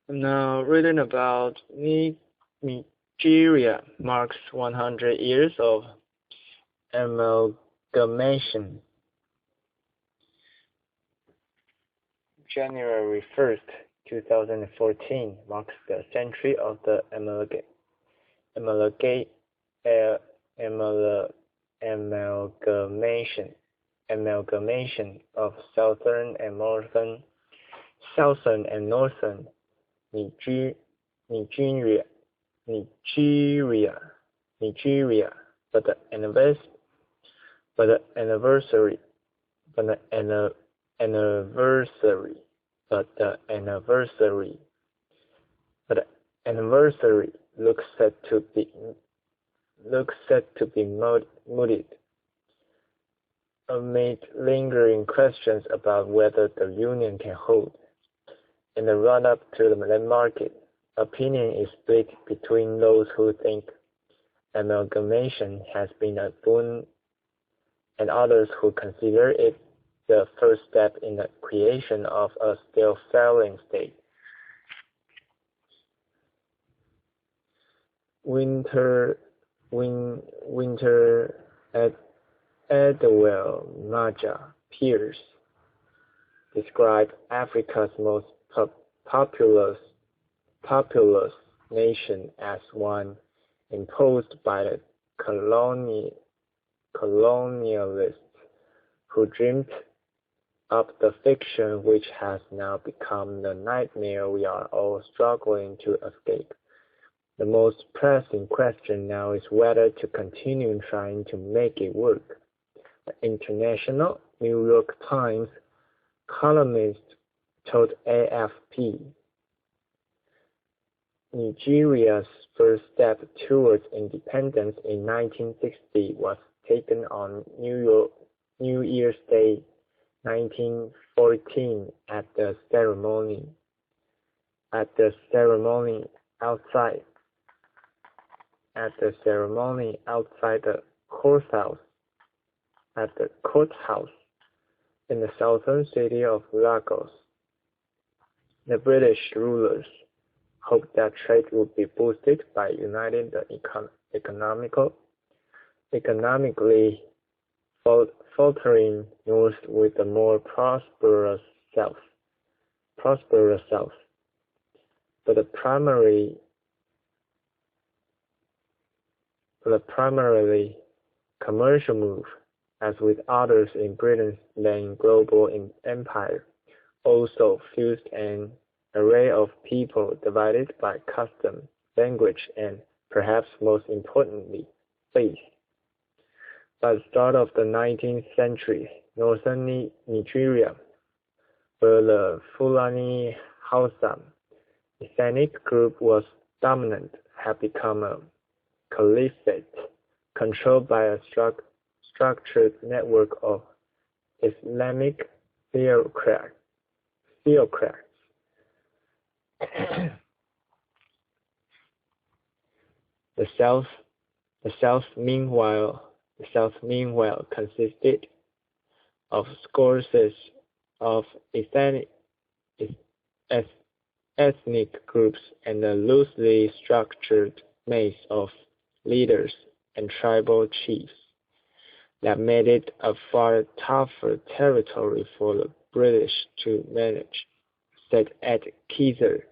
Now, reading about Nigeria marks 100 years of amalgamation. January 1st, 2014 marks the century of the amalgamation of southern and northern Nigeria, Nigeria, Nigeria, but the anniversary, but the anniversary, but the anniversary, but the anniversary, but the anniversary looks set to be mooted amid lingering questions about whether the union can hold. In the run-up to the landmark, opinion is split between those who think amalgamation has been a boon and others who consider it the first step in the creation of a still failing state. Winter Edwell Maja Pierce described Africa's most populous nation as one imposed by the colonialists who dreamed up the fiction which has now become the nightmare we are all struggling to escape. The most pressing question now is whether to continue trying to make it work. The International New York Times columnist told AFP, Nigeria's first step towards independence in 1960 was taken on New Year's Day 1914 at the ceremony outside the courthouse in the southern city of Lagos. The British rulers hoped that trade would be boosted by uniting the economically faltering north with the more prosperous south. But the primarily commercial move, as with others in Britain's then global empire, also fused an array of people divided by custom, language, and, perhaps most importantly, faith. By the start of the 19th century, northern Nigeria, where the Fulani Hausa ethnic group was dominant, had become a caliphate controlled by a structured network of Islamic theocrats. The South meanwhile consisted of scores of ethnic groups and a loosely structured maze of leaders and tribal chiefs that made it a far tougher territory for the British to manage, said Ed Keyser,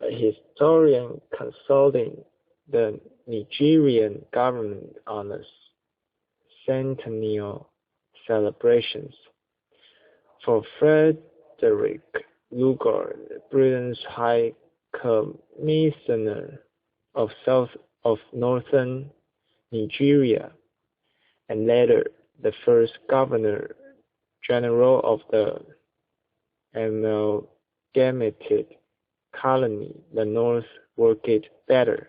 a historian consulting the Nigerian government on the centennial celebrations. For Frederick Lugard, Britain's High Commissioner of Northern Nigeria, and later the first Governor General of the amalgamated colony, the North worked it better,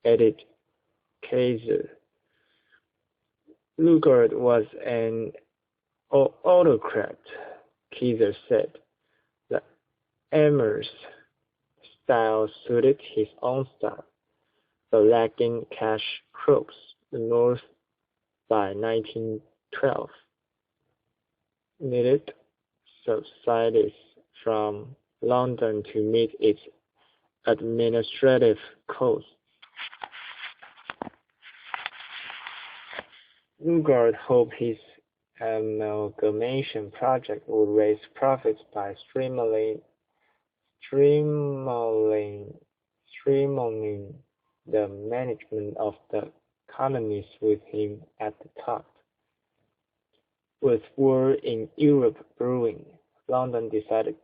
added Kaiser. Lugard was an autocrat, Kaiser said. The Emir's style suited his own style, but lacking cash crops the North by 1912 needed subsidies from London to meet its administrative costs. Lugard hoped his amalgamation project would raise profits by streamlining the management of the colonies with him at the top. With war in Europe brewing, London decided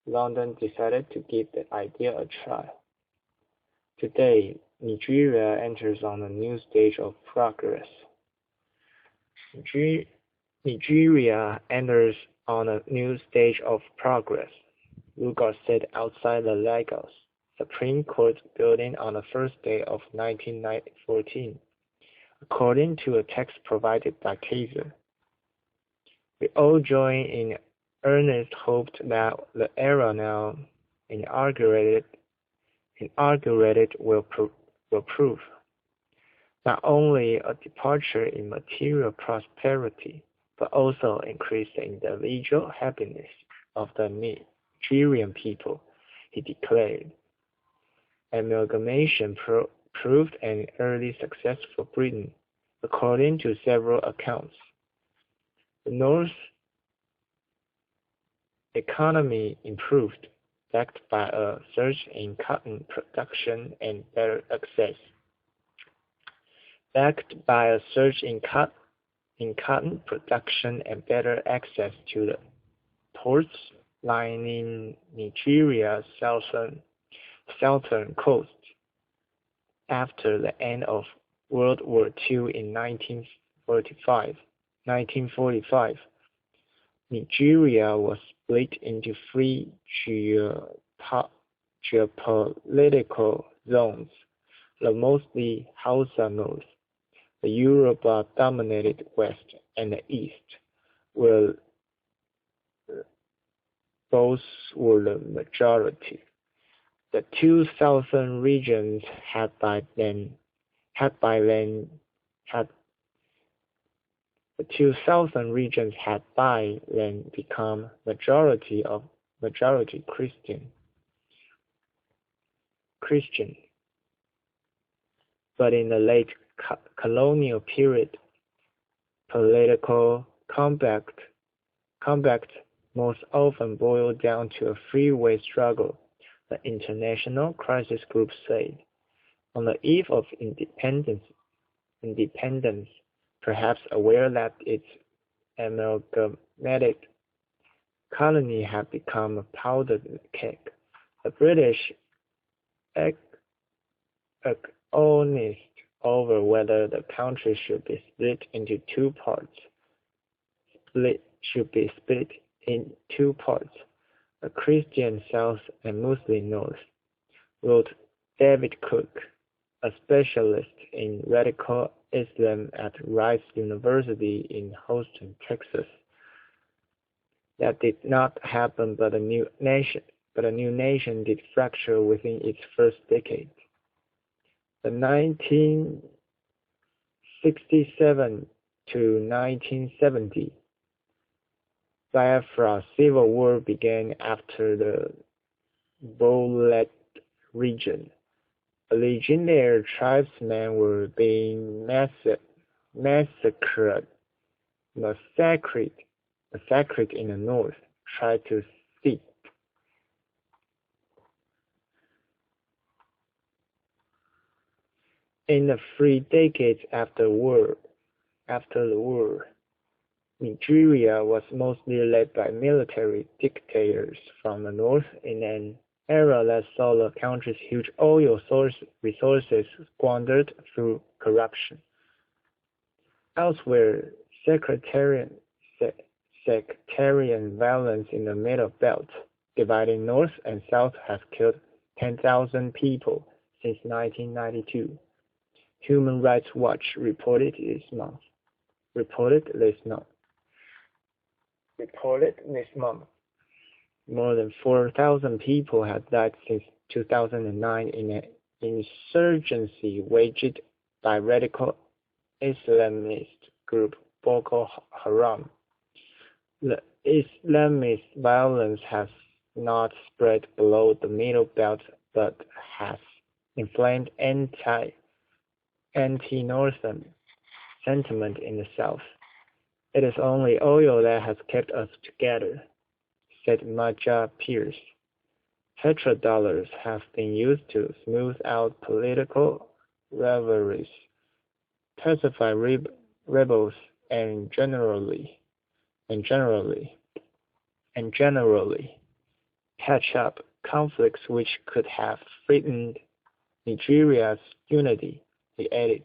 to give the idea a try. Today, Nigeria enters on a new stage of progress. Nigeria enters on a new stage of progress, Lugard said outside the Lagos Supreme Court building on the first day of 1914, according to a text provided by Kaiser. We all join in earnest hope that the era now inaugurated will prove not only a departure in material prosperity, but also increase the individual happiness of the Nigerian people, he declared. Amalgamation proved an early success for Britain, according to several accounts. The North's economy improved, backed by a surge in cotton production and better access. Backed by a surge in cotton production and better access to the ports lining Nigeria's southern coast. After the end of World War II in 1945, Nigeria was split into three geopolitical zones: the mostly Hausa North, the Yoruba-dominated West, and the East, where both were the majority. The two southern regions had by then become majority Christian. But in the late colonial period, political combat most often boiled down to a freeway struggle, the International Crisis Group said. On the eve of independence, perhaps aware that its amalgamated colony had become a powdered cake, the British agonized over whether the country should be split into two parts. A Christian South and Muslim North, wrote David Cook, a specialist in radical Islam at Rice University in Houston, Texas. That did not happen, but a new nation did fracture within its first decade. The 1967 to 1970 Biafra civil war began after the Boulet region. Legionnaire tribesmen were being massacred in the north, tried to seek. In the 3 decades after the war, Nigeria was mostly led by military dictators from the north in an era that saw the country's huge oil resources squandered through corruption. Elsewhere, sectarian violence in the Middle Belt, dividing North and South, has killed 10,000 people since 1992. Human Rights Watch reported this month. More than 4,000 people have died since 2009 in an insurgency waged by radical Islamist group Boko Haram. The Islamist violence has not spread below the Middle Belt but has inflamed anti-Northern sentiment in the South. It is only oil that has kept us together, said Maja Pierce. Petrodollars have been used to smooth out political rivalries, pacify rebels, and generally patch up conflicts which could have threatened Nigeria's unity, he added.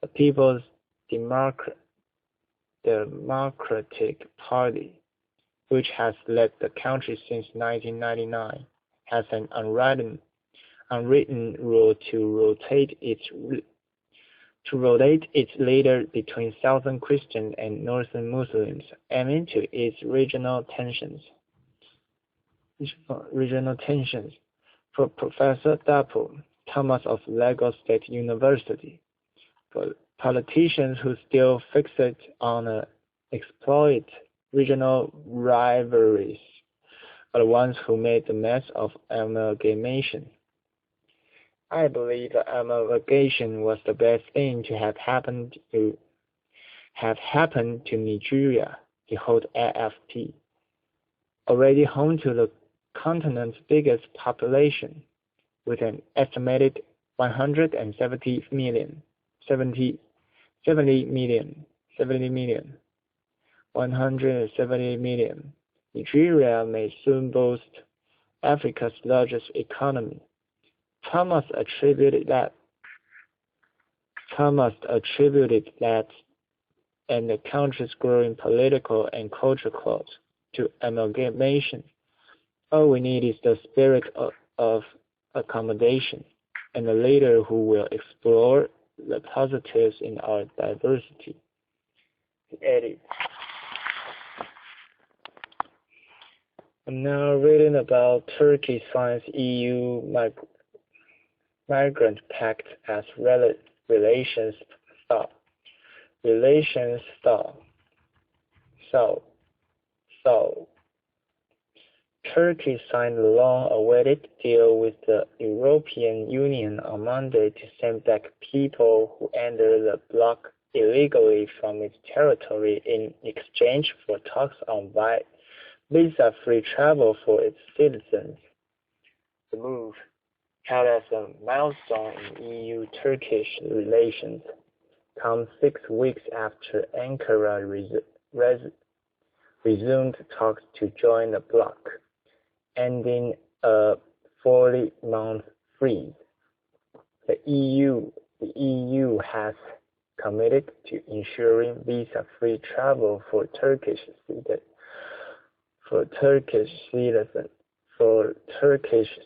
The People's Democratic Party, which has led the country since 1999, has an unwritten rule to rotate its leader between Southern Christians and Northern Muslims, aiming to ease regional tensions. For Professor Dapo Thomas of Lagos State University, politicians who still fixate on exploit regional rivalries are the ones who made the mess of amalgamation. I believe amalgamation was the best thing to have happened to Nigeria, the whole AFP, already home to the continent's biggest population, with an estimated 170 million. Nigeria may soon boast Africa's largest economy. Thomas attributed that and the country's growing political and cultural clout to amalgamation. All we need is the spirit of accommodation and a leader who will explore the positives in our diversity, he added. I'm now reading about Turkey signs EU migrant pact as relations stall. Turkey signed a long-awaited deal with the European Union on Monday to send back people who entered the bloc illegally from its territory in exchange for talks on visa-free travel for its citizens. The move, held as a milestone in EU-Turkish relations, comes 6 weeks after Ankara resumed talks to join the bloc, ending a 40-month freeze. The EU has committed to ensuring visa-free travel for Turkish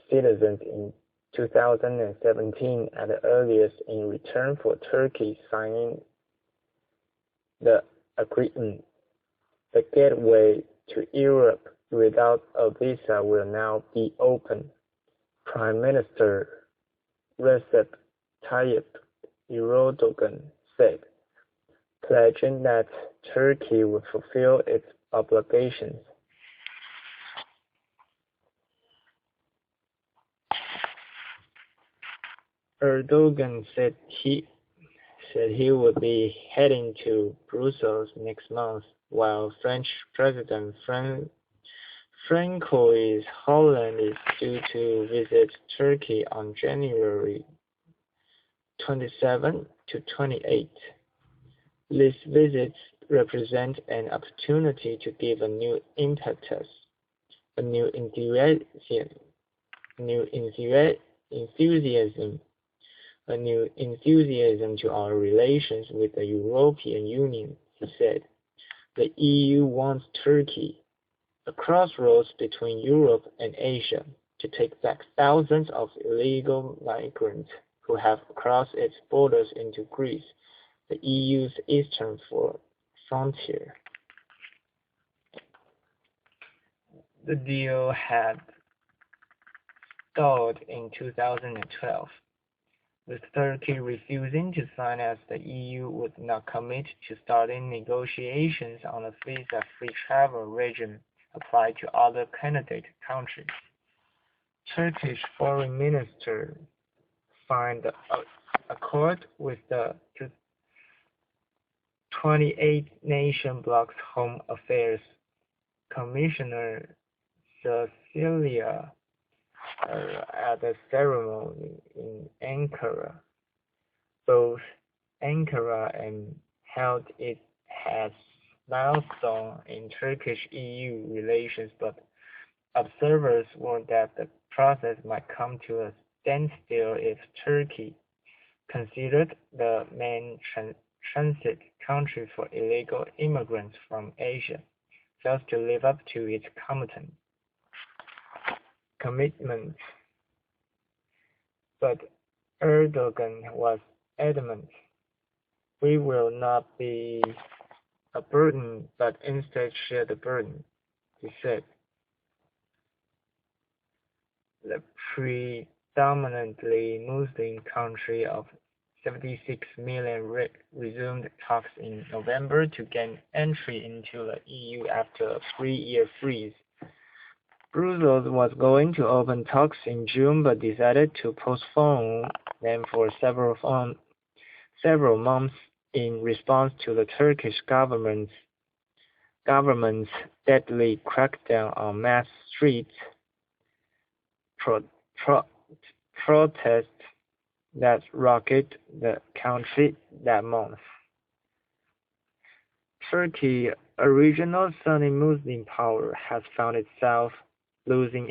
citizens in 2017 at the earliest, in return for Turkey signing the agreement. The gateway to Europe without a visa will now be open, Prime Minister Recep Tayyip Erdogan said, pledging that Turkey will fulfill its obligations. Erdogan said he would be heading to Brussels next month, while French President Francois Hollande is due to visit Turkey on January 27 to 28. These visits represent an opportunity to give a new impetus, a new enthusiasm to our relations with the European Union, he said. The EU wants Turkey, a crossroads between Europe and Asia, to take back thousands of illegal migrants who have crossed its borders into Greece, the EU's eastern frontier. The deal had stalled in 2012, with Turkey refusing to sign as the EU would not commit to starting negotiations on a visa-free travel regime applied to other candidate countries. Turkish foreign minister signed an accord with the 28-nation bloc's Home Affairs Commissioner Cecilia at a ceremony in Ankara. Both Ankara and held it as milestone in Turkish-EU relations, but observers warned that the process might come to a standstill if Turkey, considered the main transit country for illegal immigrants from Asia, fails to live up to its commitments. But Erdogan was adamant. "We will not be a burden, but instead share the burden," he said. The predominantly Muslim country of 76 million resumed talks in November to gain entry into the EU after a 3-year freeze. Brussels was going to open talks in June but decided to postpone them for several months in response to the Turkish government's deadly crackdown on mass street protests that rocked the country that month. Turkey, a regional Sunni Muslim power, has found itself losing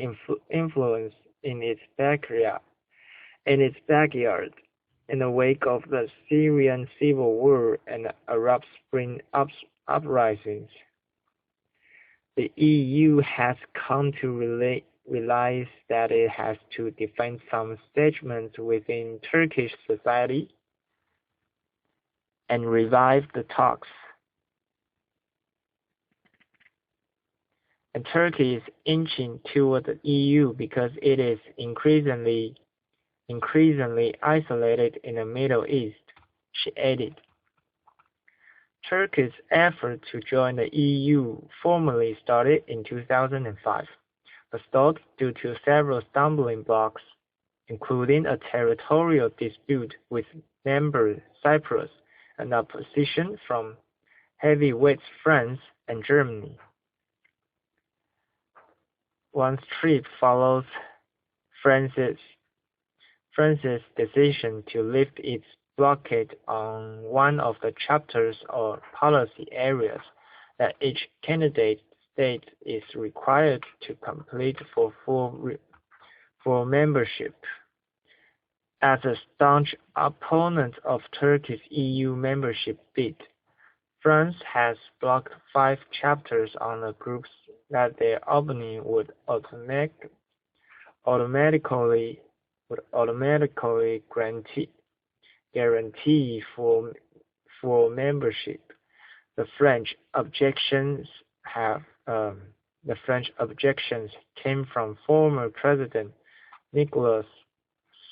influence in its backyard in the wake of the Syrian civil war and the Arab Spring uprisings. The EU has come to realize that it has to defend some segments within Turkish society and revive the talks. And Turkey is inching toward the EU because it is increasingly isolated in the Middle East, she added. Turkey's effort to join the EU formally started in 2005, but stalled due to several stumbling blocks, including a territorial dispute with member Cyprus and opposition from heavyweights France and Germany. One trip follows France's decision to lift its blockade on one of the chapters or policy areas that each candidate state is required to complete for membership. As a staunch opponent of Turkey's EU membership bid, France has blocked 5 chapters on the groups that their opening would automatically guarantee for membership. The French objections came from former President Nicolas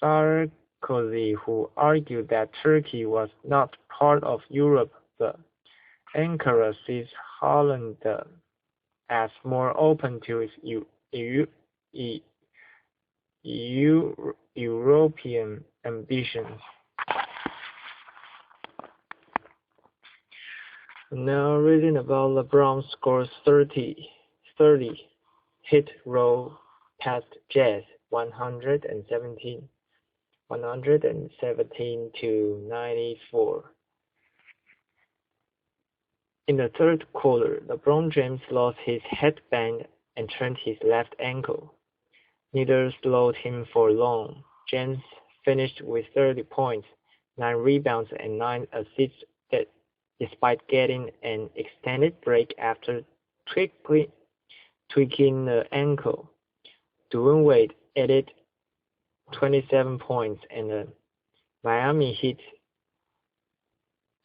Sarkozy, who argued that Turkey was not part of Europe, but Ankara sees Holland as more open to its European ambitions. Now reading about LeBron scores 30 hit roll past Jazz 117 to 94. In the third quarter, LeBron James lost his headband and turned his left ankle. Neither slowed him for long. James finished with 30 points, 9 rebounds, and 9 assists despite getting an extended break after tweaking the ankle. Dwyane Wade added 27 points, and the Miami Heat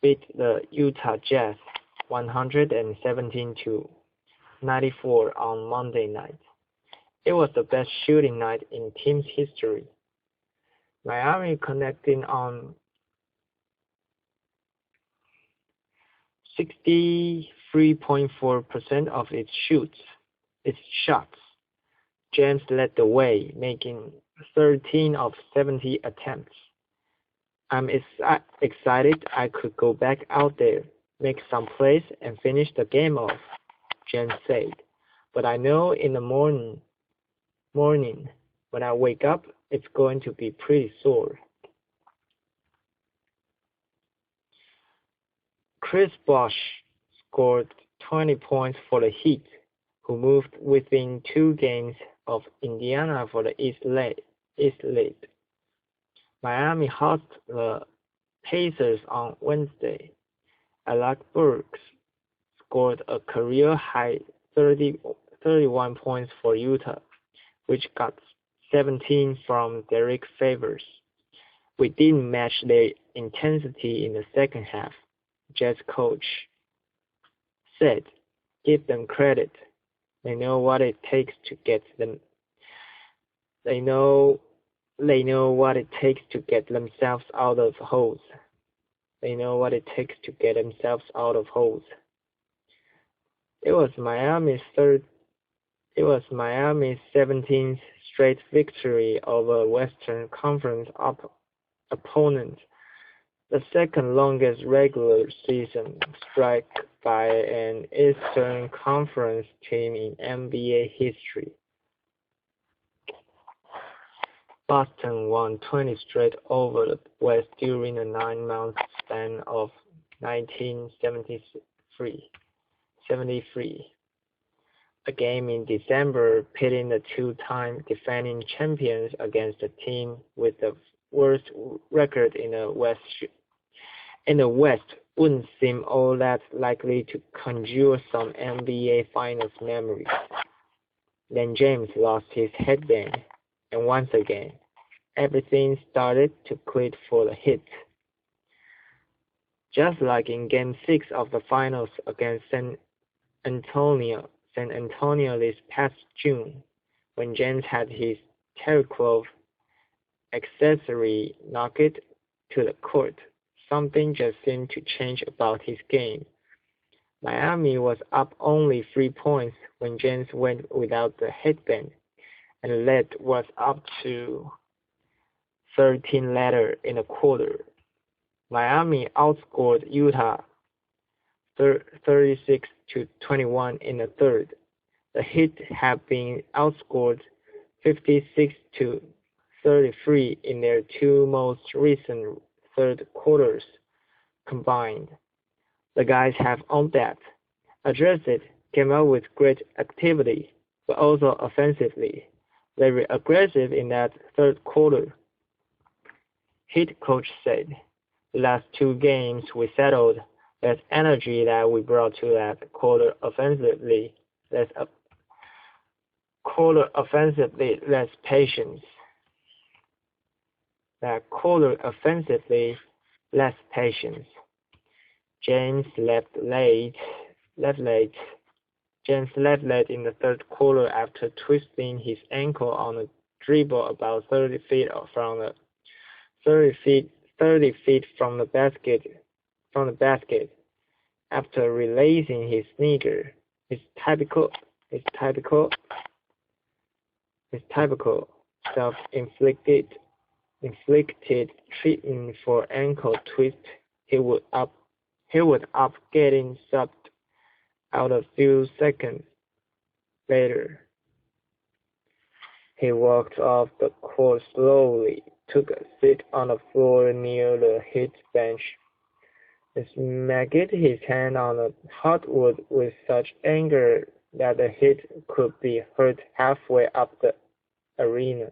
beat the Utah Jazz 117 to 94 on Monday night. It was the best shooting night in team's history. Miami connecting on 63.4% of its shots, James led the way, making 13 of 70 attempts. I'm excited I could go back out there, make some plays, and finish the game off, James said. But I know in the morning, when I wake up, it's going to be pretty sore. Chris Bosh scored 20 points for the Heat, who moved within 2 games of Indiana for the East Lead. Miami hosted the Pacers on Wednesday. Alec Burks scored a career-high 31 points for Utah, which got 17 from Derek Favors. We didn't match their intensity in the second half, Jazz coach said. Give them credit. They know what it takes to get them. They know what it takes to get themselves out of holes. They know what it takes to get themselves out of holes. It was Miami's 17th straight victory over a Western Conference opponent, the second longest regular season streak by an Eastern Conference team in NBA history. Boston won 20 straight over the West during the 9-month span of 1973. A game in December pitting the 2-time defending champions against a team with the worst record in the West wouldn't seem all that likely to conjure some NBA Finals memories. Then James lost his headband, and once again, everything started to click for the Heat. Just like in Game 6 of the Finals against San Antonio this past June, when James had his Terry Cloth accessory knocked to the court, something just seemed to change about his game. Miami was up only 3 points when James went without the headband, and the lead was up to 13 later in the quarter. Miami outscored Utah 36-21 in the third. The Heat have been outscored 56-33 in their 2 most recent third quarters combined. The guys have owned that, addressed it, came out with great activity, but also offensively. They were aggressive in that third quarter. Heat coach said, the last 2 games we settled, less energy that we brought to that quarter offensively, less patience. That quarter offensively, less patience. James left late. James left late in the third quarter after twisting his ankle on a dribble about 30 feet from the basket. After releasing his sneaker, his typical self-inflicted treatment for ankle twist, he would up getting subbed out a few seconds later. He walked off the court slowly, took a seat on the floor near the Heat bench, and smacked his hand on the hardwood with such anger that the Heat could be heard halfway up the arena.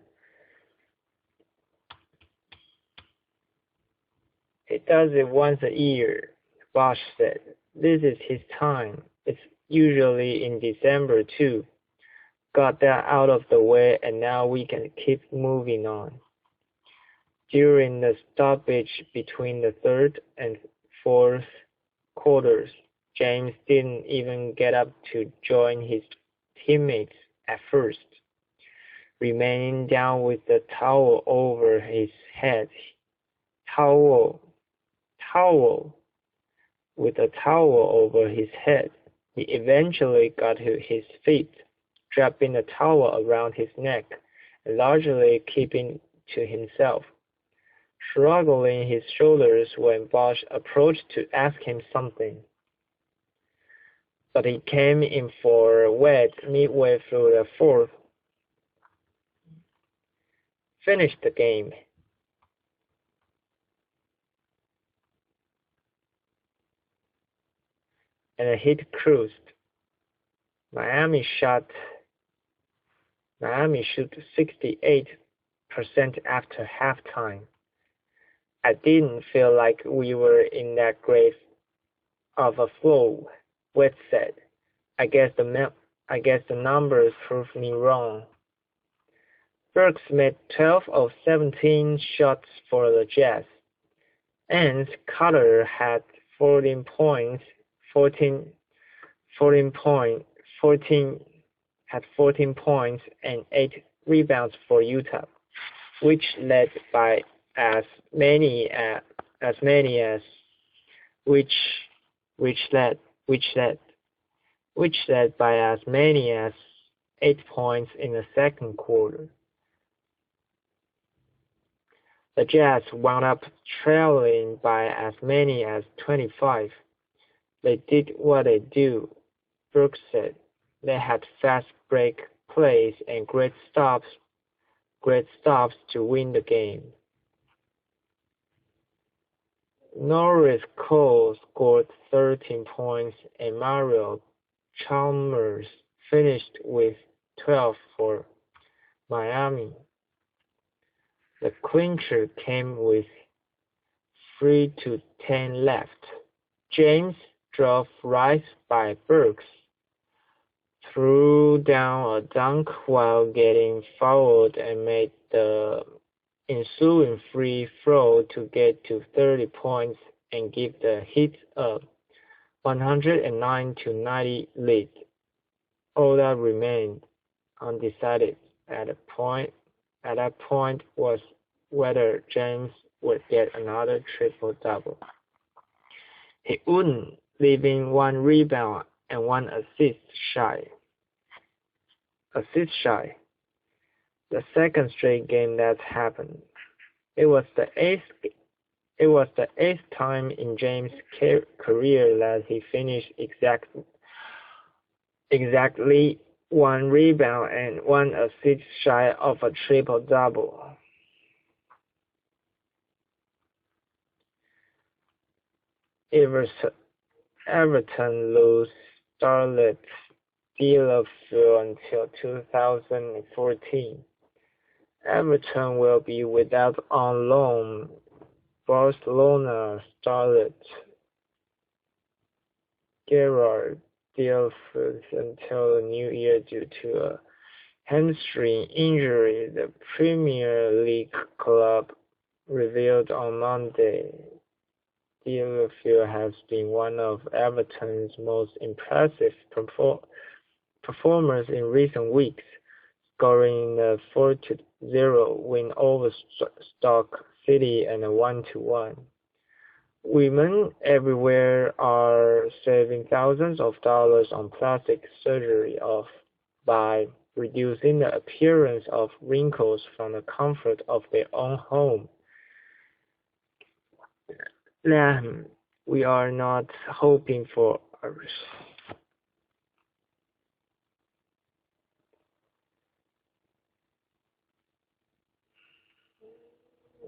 He does it once a year, Bosh said. This is his time. It's usually in December too. Got that out of the way, and now we can keep moving on. During the stoppage between the third and fourth quarters, James didn't even get up to join his teammates at first. Remaining down with the towel over his head, he eventually got to his feet, strapping a towel around his neck and largely keeping to himself, shrugging his shoulders when Bosch approached to ask him something. But he came in for a wet midway through the fourth. Finished the game. And the Heat cruised. Miami shoot 68% after halftime. I didn't feel like we were in that great of a flow, West said. I guess the numbers proved me wrong. Burks made 12 of 17 shots for the Jazz, and Carter had 14 points and 8 rebounds for Utah, which led by as many as 8 points in the second quarter. The Jazz wound up trailing by as many as 25. They did what they do, Brooks said. They had fast break plays and great stops to win the game. Norris Cole scored 13 points and Mario Chalmers finished with 12 for Miami. The clincher came with 3 to 10 left. James drove right by Burks, threw down a dunk while getting fouled and made the ensuing free throw to get to 30 points and give the Heat a 109-90 lead. All that remained undecided at that point was whether James would get another triple-double. He wouldn't, leaving 1 rebound and 1 assist shy. The second straight game that's happened. It was the eighth time in James' career that he finished exactly 1 rebound and 1 assist shy of a triple-double. Everton lose starlet Deulofeu until 2014. Everton will be without on loan Barcelona starlet Gerard Deulofeu until the new year due to a hamstring injury, the Premier League club revealed on Monday. Deulofeu has been one of Everton's most impressive performers in recent weeks, scoring a 4-0 win over Stoke City and a 1-1. Women everywhere are saving thousands of dollars on plastic surgery by reducing the appearance of wrinkles from the comfort of their own home. We are not hoping for ours.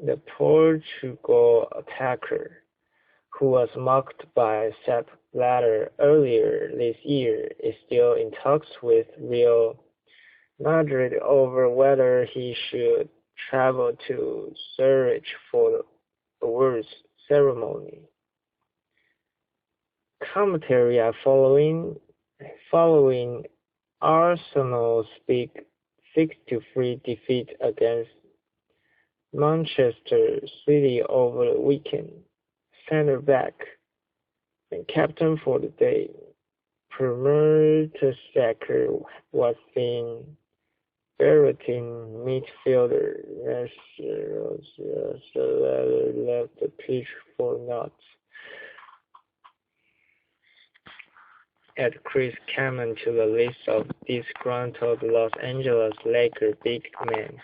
The Portugal attacker, who was mocked by Sepp Blatter earlier this year, is still in talks with Real Madrid over whether he should travel to Zurich for the awards ceremony. Commentary following Arsenal's big 6-3 defeat against Manchester City over the weekend. Centre-back and captain for the day, Per Mertesacker was seen ferreting midfielder left the pitch for knots. Add Chris Kaman to the list of disgruntled Los Angeles Lakers big men.